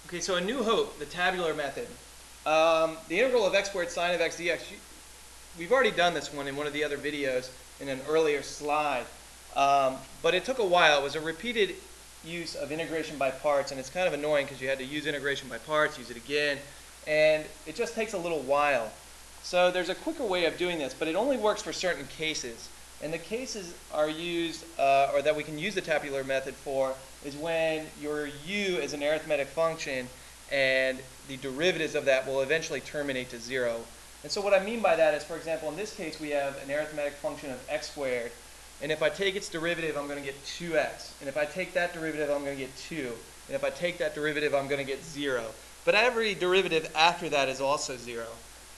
Okay, so A New Hope, the tabular method. The integral of x squared sine of x dx, we've already done this one in one of the other videos in an earlier slide. But it took a while. It was a repeated use of integration by parts, and it's kind of annoying because you had to use integration by parts, use it again, and it just takes a little while. So there's a quicker way of doing this, but it only works for certain cases. And the cases are used, or that we can use the tabular method for, is when your u is an arithmetic function and the derivatives of that will eventually terminate to 0. And so what I mean by that is, for example, in this case we have an arithmetic function of x squared, and if I take its derivative I'm going to get 2x, and if I take that derivative I'm going to get 2, and if I take that derivative I'm going to get 0. But every derivative after that is also 0.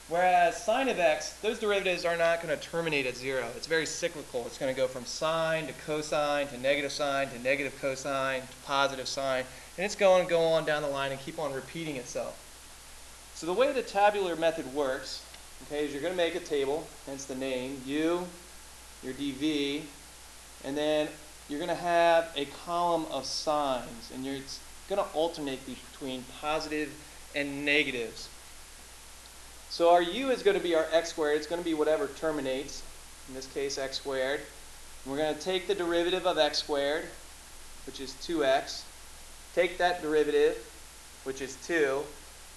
Whereas sine of x, those derivatives are not going to terminate at 0. It's very cyclical. It's going to go from sine to cosine to negative cosine to positive sine. And it's going to go on down the line and keep on repeating itself. So the way the tabular method works, okay, is you're going to make a table, hence the name, u, your dv, and then you're going to have a column of signs. And you're going to alternate between positive and negatives. So our u is going to be our x squared. It's going to be whatever terminates, in this case x squared. And we're going to take the derivative of x squared, which is 2x. Take that derivative, which is 2.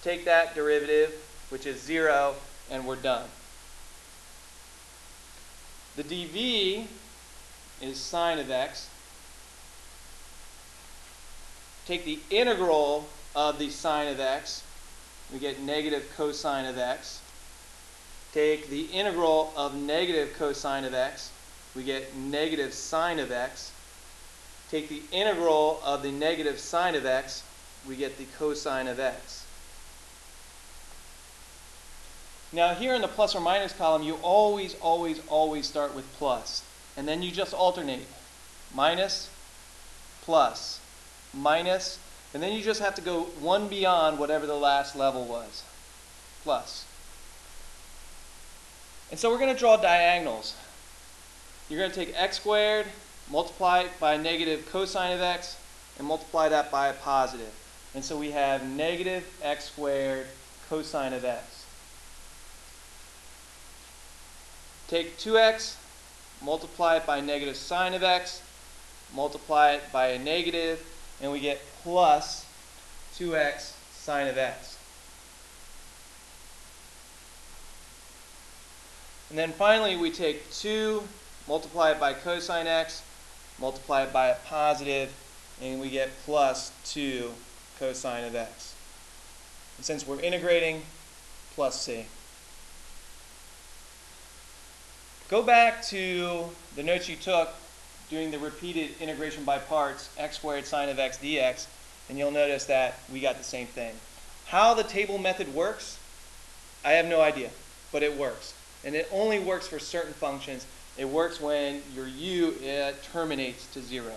Take that derivative, which is 0, and we're done. The dv is sine of x. Take the integral of the sine of x. We get negative cosine of x. Take the integral of negative cosine of x. We get negative sine of x. Take the integral of the negative sine of x. We get the cosine of x. Now here in the plus or minus column, you always start with plus. And then you just alternate. Minus, plus, minus, and then you just have to go one beyond whatever the last level was. Plus. And so we're going to draw diagonals. You're going to take x squared, multiply it by negative cosine of x, and multiply that by a positive. And so we have negative x squared cosine of x. Take 2x, multiply it by negative sine of x, multiply it by a negative, and we get plus 2x sine of x. And then finally we take 2, multiply it by cosine x, multiply it by a positive, and we get plus 2 cosine of x. And since we're integrating, plus c. Go back to the notes you took doing the repeated integration by parts, x squared sine of x dx, and you'll notice that we got the same thing. How the table method works, I have no idea, but it works. And it only works for certain functions. It works when your u terminates to 0.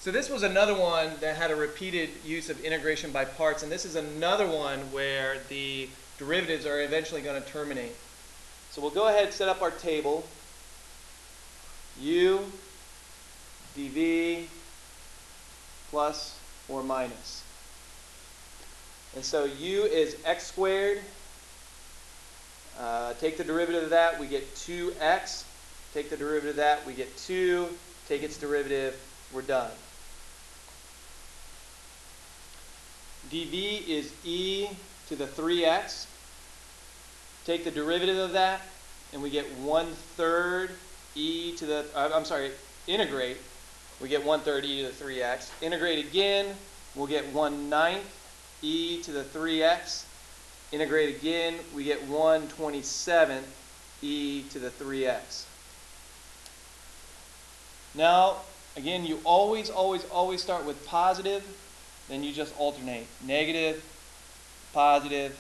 So this was another one that had a repeated use of integration by parts, and this is another one where the derivatives are eventually going to terminate. So we'll go ahead and set up our table. U dv plus or minus. And so u is x squared. Take the derivative of that, we get 2x. Take the derivative of that, we get 2. Take its derivative, we're done. dv is e to the 3x. Take the derivative of that, and we get 1/3 e to the, integrate, we get 1/3 e to the 3x. Integrate again, we'll get 1/9 e to the 3x. Integrate again, we get 1/27 e to the 3x. Now, again, you always start with positive, then you just alternate. Negative, positive,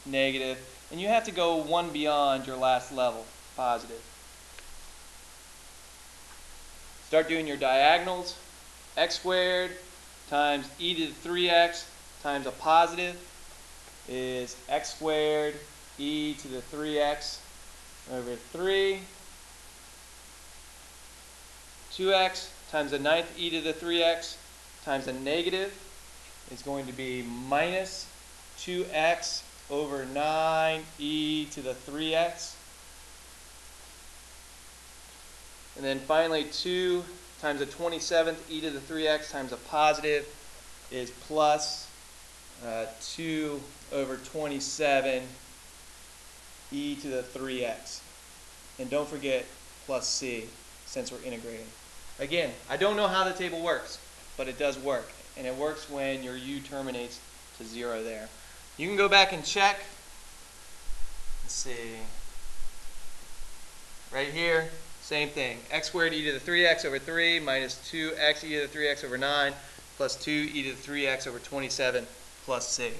negative, and you have to go one beyond your last level, positive. Start doing your diagonals. X squared times e to the 3x times a positive is x squared e to the 3x over 3. 2x times a 9th e to the 3x times a negative is going to be minus 2x over 9e to the 3x. And then finally 2 times a 27th e to the 3x times a positive is plus 2 over 27 e to the 3x. And don't forget plus c, since we're integrating. Again, I don't know how the table works, but it does work. And it works when your u terminates to 0 there. You can go back and check. Let's see. Right here, same thing. X squared e to the 3x over 3 minus 2x e to the 3x over 9 plus 2 e to the 3x over 27 plus c.